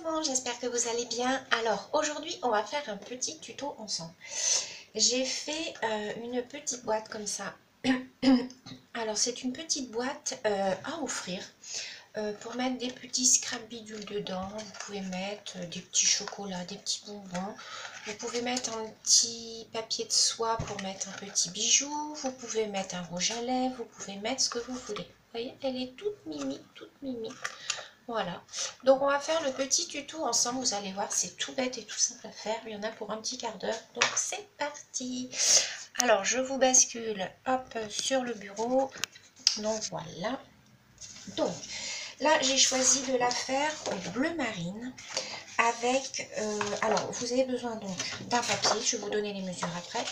maman, j'espère que vous allez bien. Alors aujourd'hui on va faire un petit tuto ensemble. J'ai fait une petite boîte comme ça. Alors c'est une petite boîte à offrir pour mettre des petits scrap bidules dedans. Vous pouvez mettre des petits chocolats, des petits bonbons. Vous pouvez mettre un petit papier de soie pour mettre un petit bijou. Vous pouvez mettre un rouge à lèvres. Vous pouvez mettre ce que vous voulez. Vous voyez, elle est toute mimi, toute mimi. Voilà, donc on va faire le petit tuto ensemble, vous allez voir, c'est tout bête et tout simple à faire, il y en a pour un petit quart d'heure, donc c'est parti. Alors je vous bascule, hop, sur le bureau, donc voilà. Donc là j'ai choisi de la faire au bleu marine, avec, alors vous avez besoin donc d'un papier, je vais vous donner les mesures après,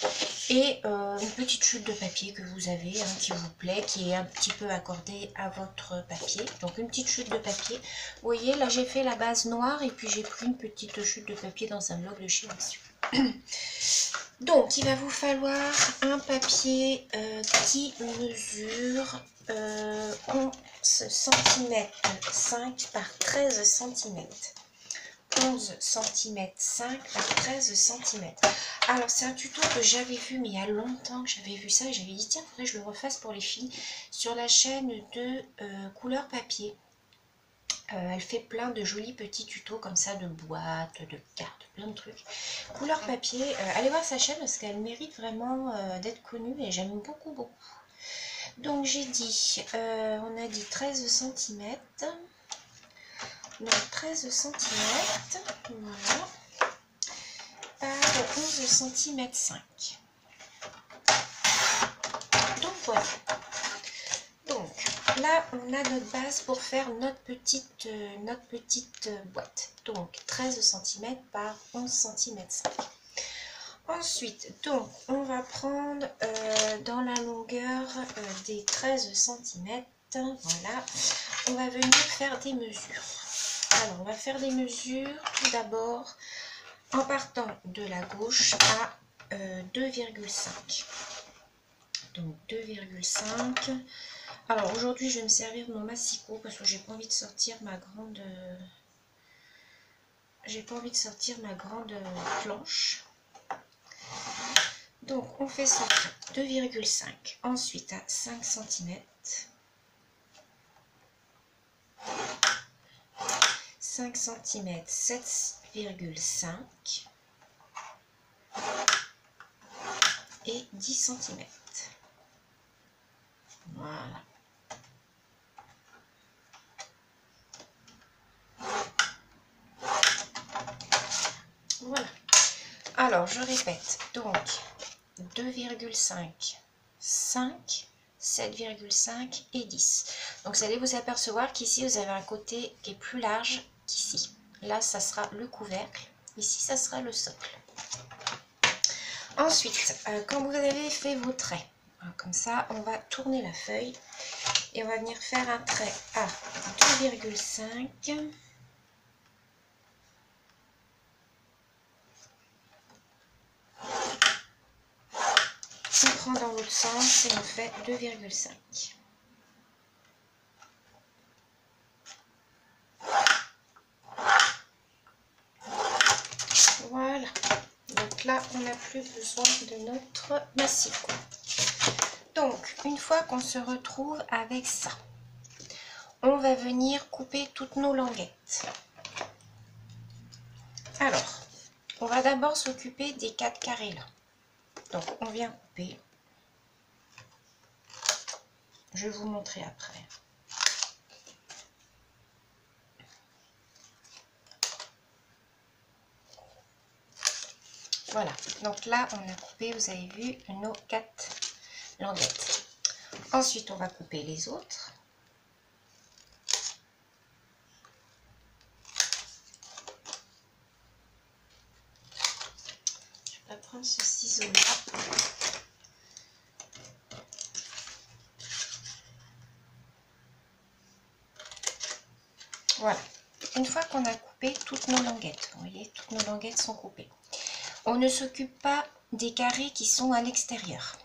et une petite chute de papier que vous avez, hein, qui vous plaît, qui est un petit peu accordée à votre papier, donc une petite chute de papier. Vous voyez, là j'ai fait la base noire, et puis j'ai pris une petite chute de papier dans un bloc de chez Monsieur. Donc il va vous falloir un papier qui mesure 11 cm 5 par 13 cm. 11 cm 5 par 13 cm. Alors c'est un tuto que j'avais vu, mais il y a longtemps que j'avais vu ça, et j'avais dit tiens, il faudrait que je le refasse pour les filles sur la chaîne de Couleur Papier. Elle fait plein de jolis petits tutos comme ça, de boîtes, de cartes, plein de trucs. Couleur Papier, allez voir sa chaîne parce qu'elle mérite vraiment d'être connue, et j'aime beaucoup beaucoup. Donc j'ai dit, on a dit 13 cm. Donc 13 cm, voilà, par 11 cm 5. Donc voilà. Donc là on a notre base pour faire notre petite boîte. Donc 13 cm par 11 cm 5. Ensuite, donc on va prendre dans la longueur des 13 cm, voilà, on va venir faire des mesures. Alors, on va faire des mesures tout d'abord en partant de la gauche à 2,5. Donc 2,5. Alors aujourd'hui, je vais me servir de mon massicot parce que j'ai pas envie de sortir ma grande. J'ai pas envie de sortir ma grande planche. Donc on fait ça 2,5. Ensuite à 5 cm. 5 cm 7,5 et 10 cm. Voilà. Voilà. Alors je répète, donc 2,5, 5, 7,5 et 10. Donc vous allez vous apercevoir qu'ici vous avez un côté qui est plus large qu'ici. Là ça sera le couvercle, ici ça sera le socle. Ensuite, quand vous avez fait vos traits, comme ça on va tourner la feuille et on va venir faire un trait à 2,5. On prend dans l'autre sens et on fait 2,5. Voilà. Donc là, on n'a plus besoin de notre massicot. Donc, une fois qu'on se retrouve avec ça, on va venir couper toutes nos languettes. Alors, on va d'abord s'occuper des 4 carrés là. Donc, on vient couper. Je vais vous montrer après. Voilà, donc là on a coupé, vous avez vu, nos 4 languettes. Ensuite on va couper les autres. Je vais prendre ce ciseau là. Voilà, une fois qu'on a coupé toutes nos languettes, vous voyez, toutes nos languettes sont coupées. On ne s'occupe pas des carrés qui sont à l'extérieur.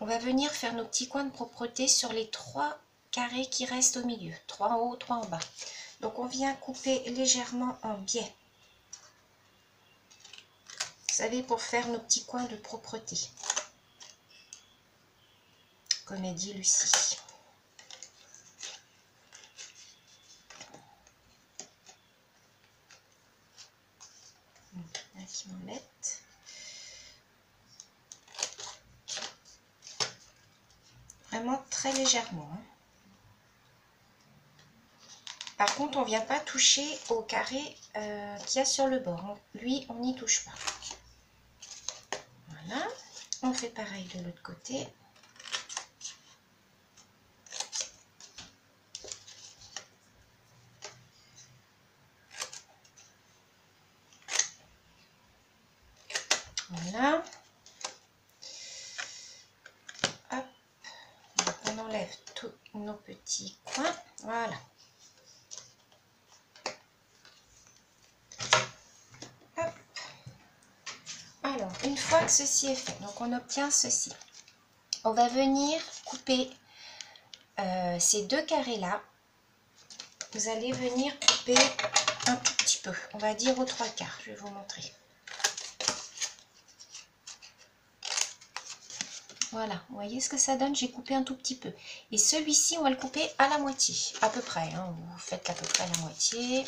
On va venir faire nos petits coins de propreté sur les 3 carrés qui restent au milieu. 3 en haut, 3 en bas. Donc on vient couper légèrement en biais. Vous savez, pour faire nos petits coins de propreté. Comme a dit Lucie. Là qui m'embête. Vraiment très légèrement. Hein. Par contre, on ne vient pas toucher au carré qu'il y a sur le bord. Lui, on n'y touche pas. Voilà. On fait pareil de l'autre côté. Voilà. Hop. Donc on enlève tous nos petits coins. Voilà. Hop. Alors, une fois que ceci est fait, donc on obtient ceci. On va venir couper ces deux carrés-là. Vous allez venir couper un tout petit peu. On va dire aux 3/4. Je vais vous montrer. Voilà, vous voyez ce que ça donne? J'ai coupé un tout petit peu. Et celui-ci, on va le couper à la moitié, à peu près. Hein. Vous faites à peu près la moitié.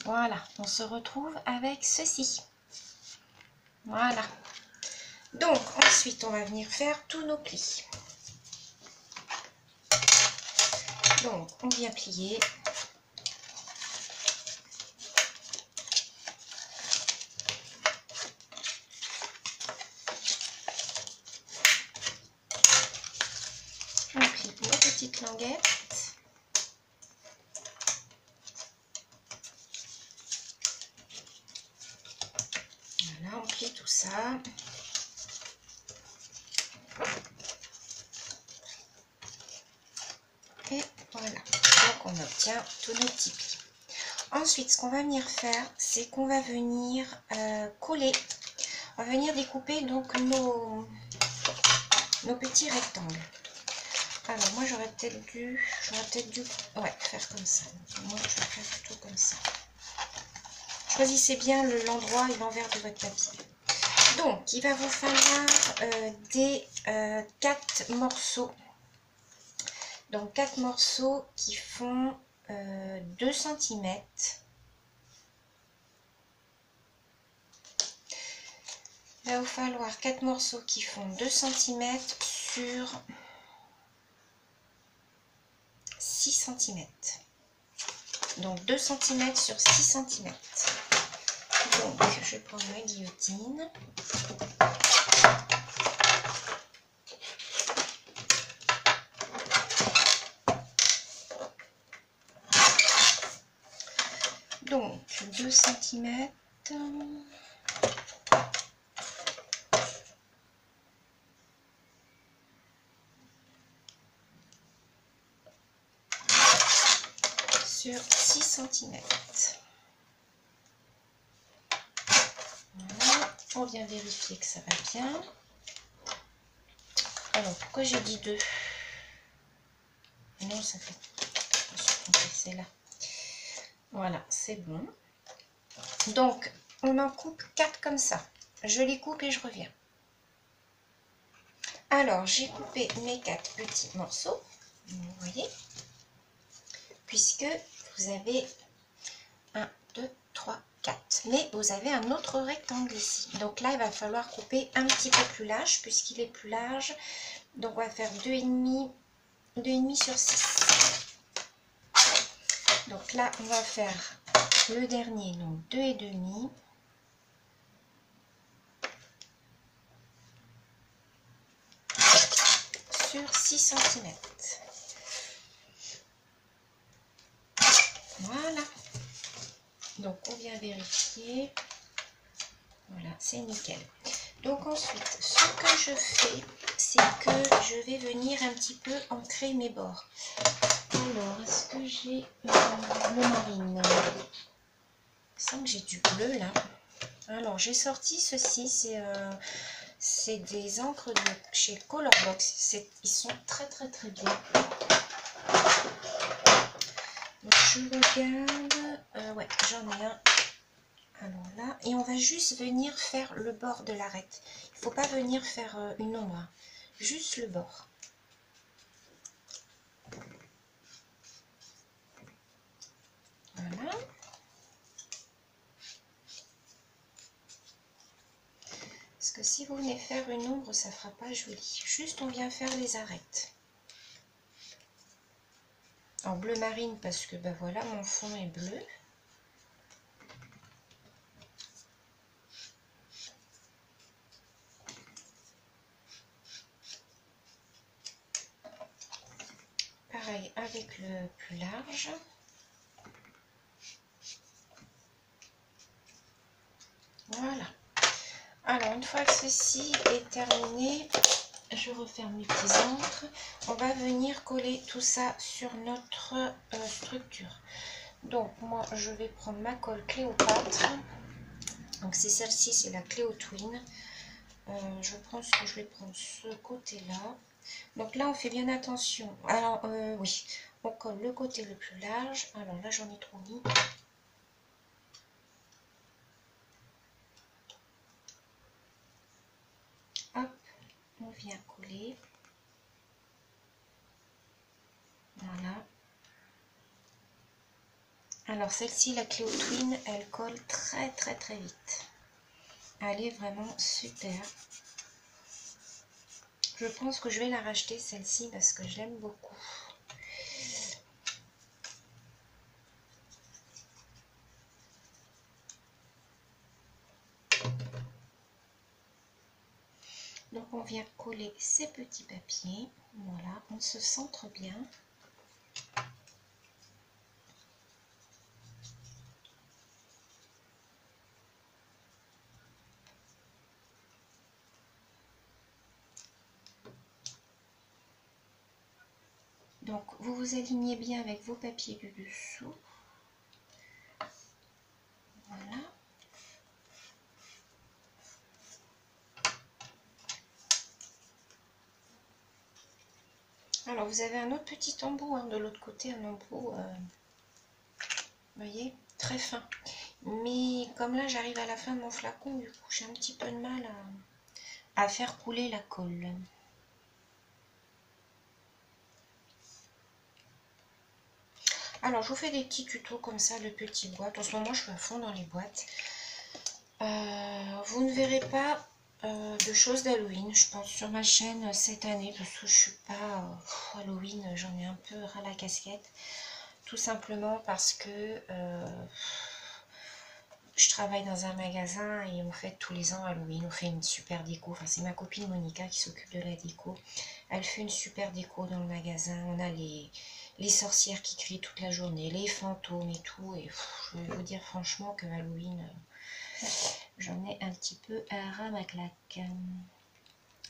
Voilà, on se retrouve avec ceci. Voilà. Donc, ensuite, on va venir faire tous nos plis. Donc, on vient plier. On plie nos petites languettes. Voilà, on plie tout ça. Et voilà, donc on obtient tous nos petits plis. Ensuite, ce qu'on va venir faire, c'est qu'on va venir coller. On va venir découper donc nos petits rectangles. Alors moi j'aurais peut-être dû ouais, faire comme ça. Moi je vais faire plutôt comme ça. Choisissez bien l'endroit et l'envers de votre papier. Donc il va vous falloir des 4 morceaux. Donc 4 morceaux qui font 2 cm. Il va vous falloir 4 morceaux qui font 2 cm sur 6 cm. Donc 2 cm sur 6 cm. Donc je vais prendre ma guillotine. Donc 2 cm. Sur 6 cm. Voilà, on vient vérifier que ça va bien. Alors, pourquoi j'ai dit 2? Non, ça fait... Je me suis trompée, c'est là. Voilà, c'est bon. Donc, on en coupe 4 comme ça. Je les coupe et je reviens. Alors, j'ai coupé mes 4 petits morceaux. Vous voyez? Puisque vous avez 1, 2, 3, 4. Mais vous avez un autre rectangle ici. Donc là, il va falloir couper un petit peu plus large puisqu'il est plus large. Donc on va faire 2,5 sur 6. Donc là, on va faire le dernier, donc 2,5. Sur 6 cm. Voilà. Donc on vient vérifier. Voilà, c'est nickel. Donc ensuite, ce que je fais, c'est que je vais venir un petit peu ancrer mes bords. Alors, est-ce que j'ai le marine? Il semble que j'ai du bleu là. Alors, j'ai sorti ceci, C'est des encres de chez Colorbox. Ils sont très très très bien. Donc je regarde. Ouais, j'en ai un. Alors là, et on va juste venir faire le bord de l'arête. Il ne faut pas venir faire une ombre, hein. Juste le bord. Voilà. Parce que si vous venez faire une ombre, ça ne fera pas joli. Juste on vient faire les arêtes. En bleu marine parce que ben voilà, mon fond est bleu. Pareil avec le plus large. Voilà. Alors une fois que ceci est terminé, je referme mes petits encres. On va venir coller tout ça sur notre structure. Donc moi je vais prendre ma colle Cléopâtre. Donc c'est celle-ci, c'est la Cléo Twin. Je pense que je vais prendre ce côté-là. Donc là on fait bien attention. Alors oui, on colle le côté le plus large. Alors là j'en ai trop mis. Hop, on vient coller. Voilà. Alors celle-ci, la Cléo Twin, elle colle très très très vite. Elle est vraiment super. Je pense que je vais la racheter celle-ci parce que je l'aime beaucoup. Donc on vient coller ces petits papiers. Voilà, on se centre bien. Donc vous vous alignez bien avec vos papiers du dessous. Voilà. Alors vous avez un autre petit embout hein, de l'autre côté, un embout, vous voyez, très fin. Mais comme là j'arrive à la fin de mon flacon, du coup j'ai un petit peu de mal à faire couler la colle. Alors je vous fais des petits tutos comme ça de petites boîtes. En ce moment je suis à fond dans les boîtes. Vous ne verrez pas de choses d'Halloween, je pense, sur ma chaîne cette année, parce que je suis pas Halloween, j'en ai un peu ras la casquette. Tout simplement parce que je travaille dans un magasin et on fait tous les ans Halloween, on fait une super déco. Enfin, c'est ma copine Monica qui s'occupe de la déco. Elle fait une super déco dans le magasin. On a les sorcières qui crient toute la journée, les fantômes et tout. Et je vais vous dire franchement que Halloween, j'en ai un petit peu un ras ma claque.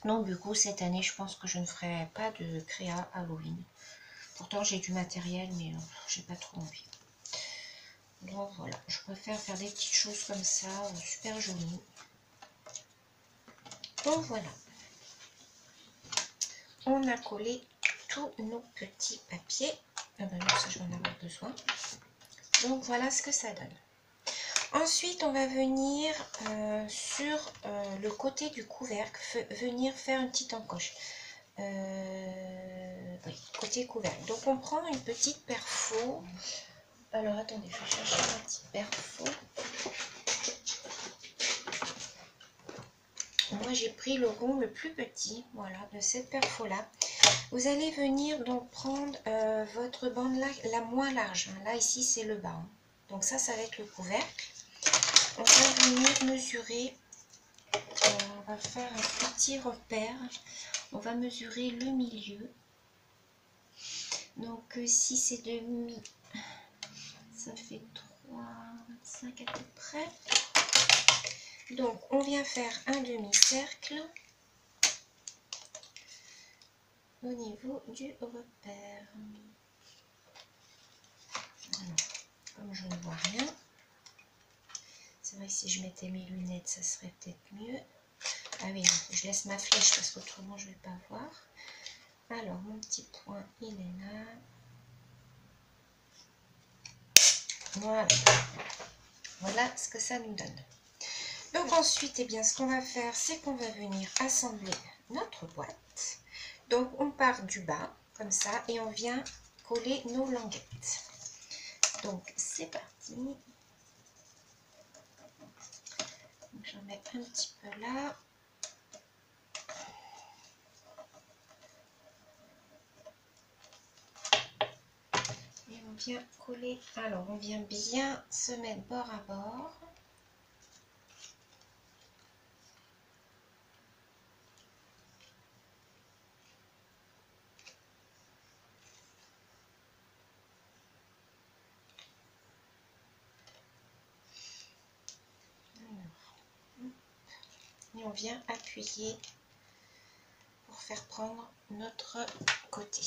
Donc du coup, cette année, je pense que je ne ferai pas de créa Halloween. Pourtant, j'ai du matériel, mais j'ai pas trop envie. Donc voilà, je préfère faire des petites choses comme ça, super jolies. Donc voilà, on a collé tous nos petits papiers. Ah ben non, ça je vais en avoir besoin. Donc voilà ce que ça donne. Ensuite, on va venir sur le côté du couvercle, venir faire une petite encoche. Oui, côté couvercle. Donc on prend une petite perfo. Alors attendez, je vais chercher ma petite perfo. Moi j'ai pris le rond le plus petit, voilà, de cette perfo là. Vous allez venir donc prendre votre bande là, la moins large. Hein. Là ici c'est le bas. Hein. Donc ça va être le couvercle. On va venir mesurer. On va faire un petit repère. On va mesurer le milieu. Donc si c'est demi, ça fait 3,25 à peu près. Donc on vient faire un demi-cercle au niveau du repère. Alors, comme je ne vois rien, c'est vrai que si je mettais mes lunettes, ça serait peut-être mieux. Ah oui, je laisse ma flèche parce qu'autrement je ne vais pas voir. Alors, mon petit point, il est là. Voilà. Voilà ce que ça nous donne. Donc ensuite, eh bien, ce qu'on va faire, c'est qu'on va venir assembler notre boîte. Donc, on part du bas, comme ça, et on vient coller nos languettes. Donc, c'est parti. J'en mets un petit peu là. Et on vient coller. Alors, on vient bien se mettre bord à bord. Et on vient appuyer pour faire prendre notre côté.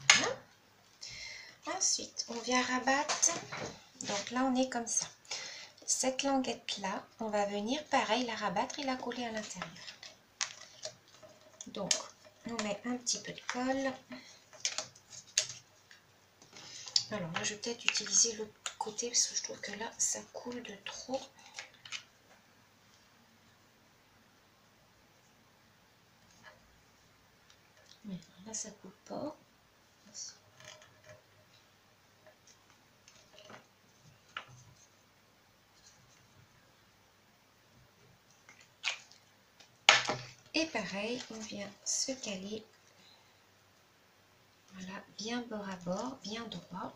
Voilà. Ensuite, on vient rabattre. Donc là, on est comme ça. Cette languette là, on va venir pareil la rabattre et la coller à l'intérieur. Donc, on met un petit peu de colle. Alors là, je vais peut-être utiliser l'autre côté parce que je trouve que là, ça coule de trop. Mais là, ça coule pas. Et pareil, on vient se caler. Voilà, bien bord à bord, bien droit.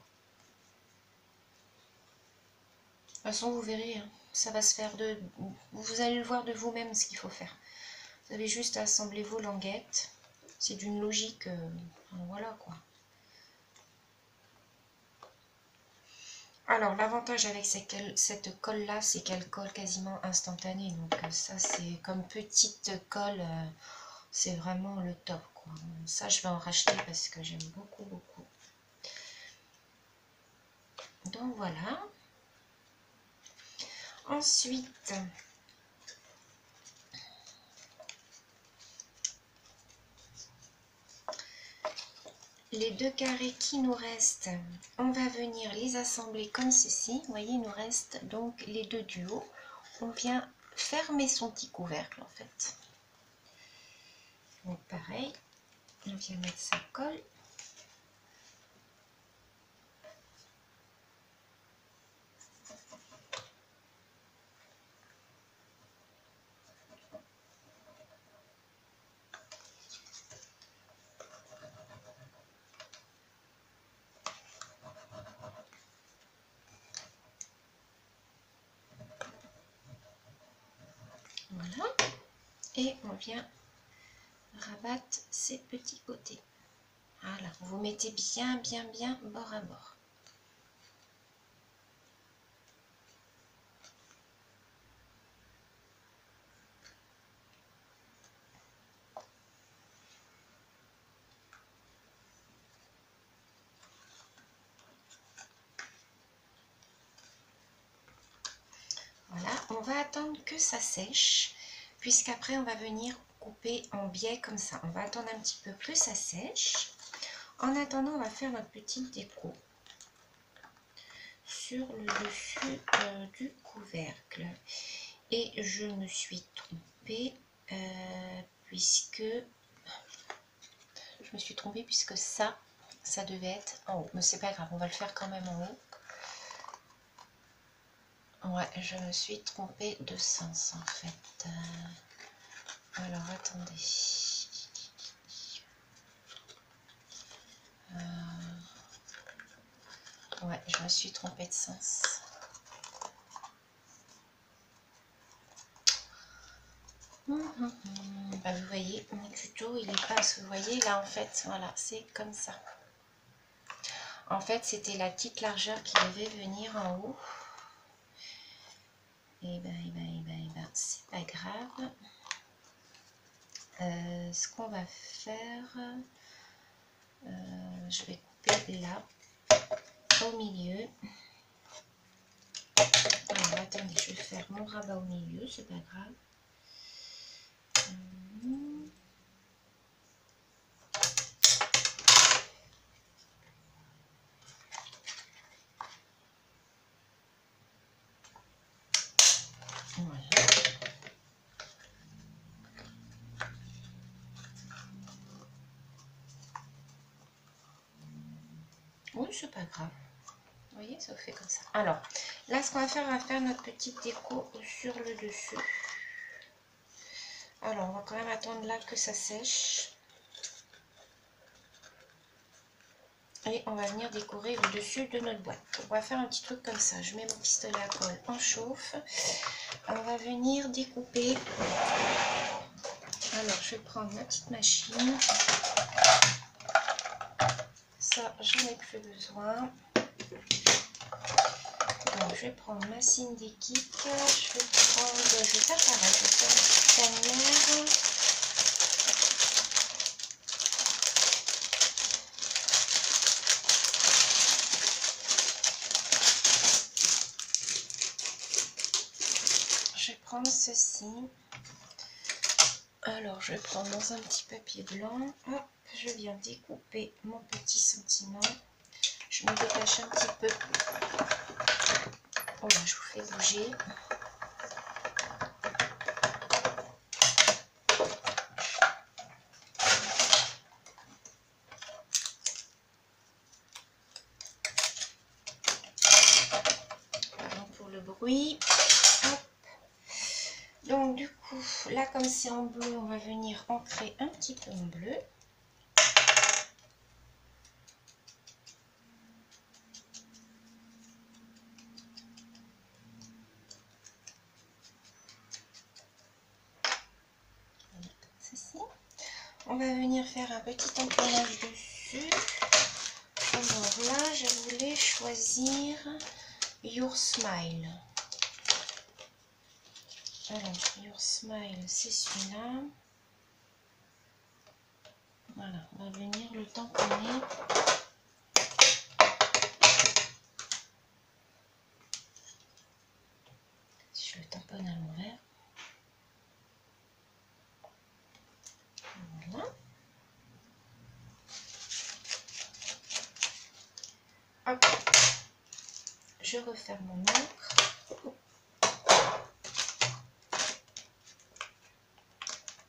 De toute façon, vous verrez, hein, ça va se faire de... Vous allez le voir de vous-même ce qu'il faut faire. Vous avez juste à assembler vos languettes. C'est d'une logique... voilà quoi. Alors, l'avantage avec cette colle-là, c'est qu'elle colle quasiment instantanée. Donc, ça, c'est comme petite colle, c'est vraiment le top, quoi. Ça, je vais en racheter parce que j'aime beaucoup, beaucoup. Donc, voilà. Ensuite, les deux carrés qui nous restent, on va venir les assembler comme ceci. Vous voyez, il nous reste donc les deux du haut. On vient fermer son petit couvercle, en fait. Donc, pareil, on vient mettre sa colle. Voilà. Et on vient rabattre ces petits côtés. Voilà, vous mettez bien, bien, bien bord à bord. Voilà, on va attendre que ça sèche, puisqu'après on va venir couper en biais comme ça. On va attendre un petit peu que ça sèche. En attendant, on va faire notre petite déco sur le dessus du couvercle. Et je me suis trompée puisque ça devait être en haut. Mais c'est pas grave, on va le faire quand même en haut. Ouais, je me suis trompée de sens en fait. Alors attendez. Ouais, je me suis trompée de sens. Bah, vous voyez, mon tuto, il est pas... Vous voyez, là, en fait, voilà, c'est comme ça. En fait, c'était la petite largeur qui devait venir en haut. Et ben, c'est pas grave. Ce qu'on va faire, je vais couper là, au milieu. Alors, attendez, je vais faire mon rabat au milieu, c'est pas grave. Voilà. Oui, c'est pas grave. Vous voyez, ça fait comme ça. Alors, là, ce qu'on va faire notre petite déco sur le dessus. Alors, on va quand même attendre là que ça sèche. Et on va venir décorer le dessus de notre boîte. On va faire un petit truc comme ça. Je mets mon pistolet à colle en chauffe. On va venir découper. Alors, je vais prendre ma petite machine. Ça, j'en ai plus besoin. Donc, je vais prendre ma cine d'équipe. Je vais faire pareil. Je vais faire une petite tanière. Je vais prendre ceci. Alors, je vais prendre dans un petit papier blanc. Hop, je viens découper mon petit sentiment. Je me dépêche un petit peu. Oh là, je vous fais bouger. Pardon pour le bruit. Hop. Donc, du coup, là, comme c'est en bleu, on va venir ancrer un petit peu en bleu. Ceci. On va venir faire un petit tamponnage dessus. Alors là, je voulais choisir Your Smile. Alors, Your Smile, c'est celui-là. Voilà, on va venir le tamponner. Si je le tamponne à l'envers. Voilà. Hop. Je referme mon encre.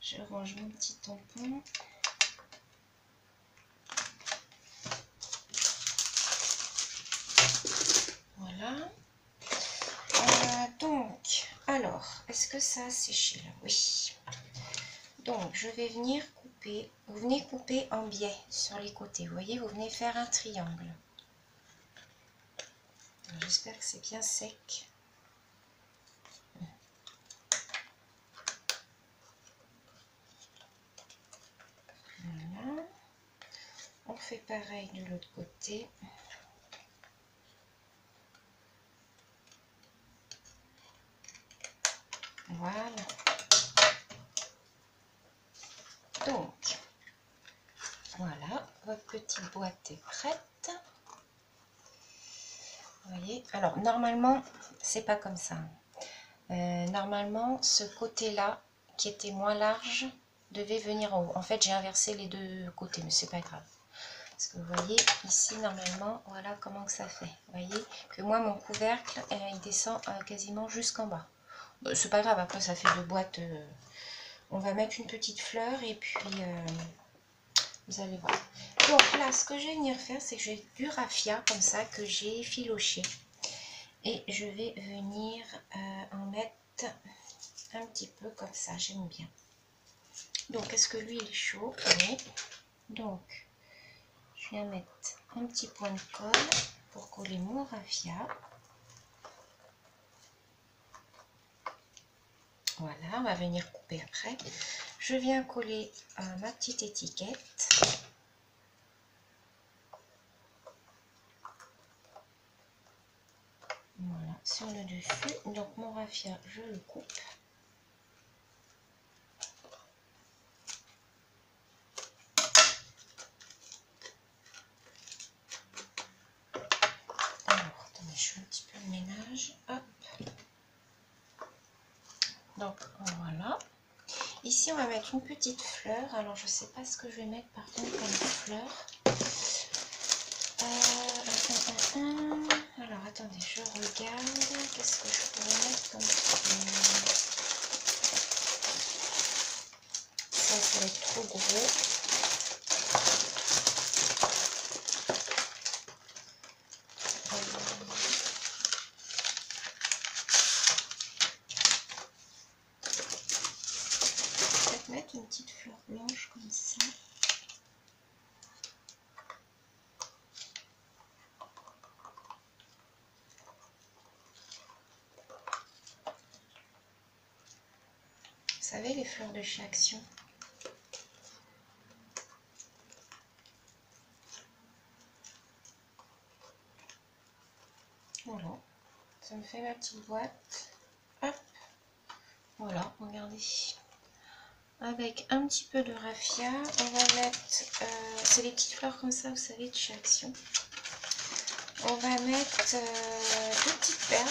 Je range mon petit tampon. Voilà. Donc, alors, est-ce que ça a séché là? Oui. Donc, je vais venir couper. Vous venez couper en biais sur les côtés. Vous voyez, vous venez faire un triangle. J'espère que c'est bien sec. Voilà. On fait pareil de l'autre côté. Voilà. Donc, voilà, votre petite boîte est prête. Vous voyez, alors normalement, c'est pas comme ça. Normalement, ce côté-là, qui était moins large, devait venir en haut. En fait, j'ai inversé les deux côtés, mais c'est pas grave. Parce que vous voyez, ici, normalement, voilà comment que ça fait. Vous voyez que moi, mon couvercle, il descend quasiment jusqu'en bas. C'est pas grave, après, ça fait deux boîtes. On va mettre une petite fleur et puis vous allez voir. Donc là, ce que je vais venir faire, c'est que j'ai du raffia comme ça que j'ai filoché. Et je vais venir en mettre un petit peu comme ça, j'aime bien. Donc, est-ce que lui, il est chaud? Oui. Donc, je viens mettre un petit point de colle pour coller mon raffia. Voilà, on va venir couper après. Je viens coller ma petite étiquette. Voilà, sur le dessus. Donc, mon raffia, je le coupe. Donc voilà. Ici, on va mettre une petite fleur. Alors, je ne sais pas ce que je vais mettre par contre comme fleur. Alors, attendez, je regarde. Qu'est-ce que je pourrais mettre comme fleur? Ça va être trop gros. Peut-être mettre une petite fleur blanche comme ça. Vous savez, les fleurs de chez Action. Voilà, ça me fait ma petite boîte. Hop, voilà, regardez. Avec un petit peu de raffia, on va mettre, c'est les petites fleurs comme ça, vous savez, de chez Action. On va mettre 2 petites perles.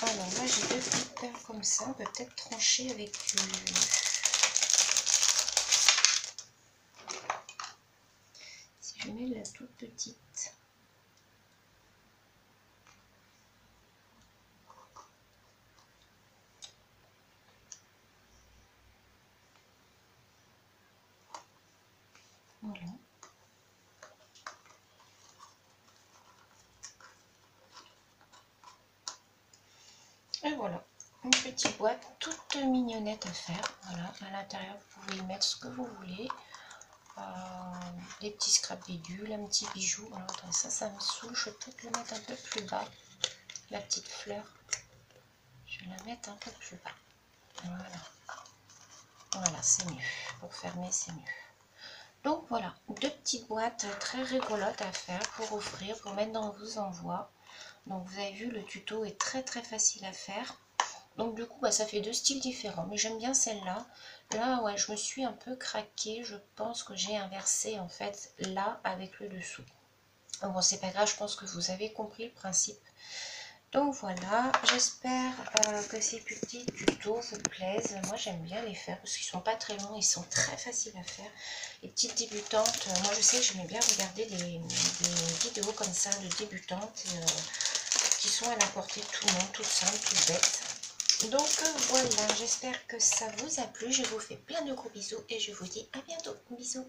Alors là, j'ai 2 petites perles comme ça, on peut peut-être trancher avec du... Si je mets de la toute petite... Voilà. Et voilà, une petite boîte toute mignonnette à faire. Voilà, à l'intérieur, vous pouvez y mettre ce que vous voulez. Des petits scraps bidules, un petit bijou. Alors, attends, ça me saoule. Je vais peut-être le mettre un peu plus bas. La petite fleur. Je vais la mettre un peu plus bas. Voilà. Voilà, c'est mieux. Pour fermer, c'est mieux. Donc voilà, 2 petites boîtes très rigolotes à faire pour offrir, pour mettre dans vos envois. Donc vous avez vu, le tuto est très facile à faire. Donc du coup, bah, ça fait 2 styles différents. Mais j'aime bien celle-là. Là, ouais, je me suis un peu craquée. Je pense que j'ai inversé en fait là avec le dessous. Bon, c'est pas grave, je pense que vous avez compris le principe. Donc voilà, j'espère que ces petits tutos vous plaisent. Moi j'aime bien les faire parce qu'ils sont pas très longs, ils sont très faciles à faire. Les petites débutantes, moi je sais que j'aimais bien regarder des vidéos comme ça de débutantes qui sont à la portée de tout le monde, toutes simples, toutes bêtes. Donc voilà, j'espère que ça vous a plu. Je vous fais plein de gros bisous et je vous dis à bientôt. Bisous.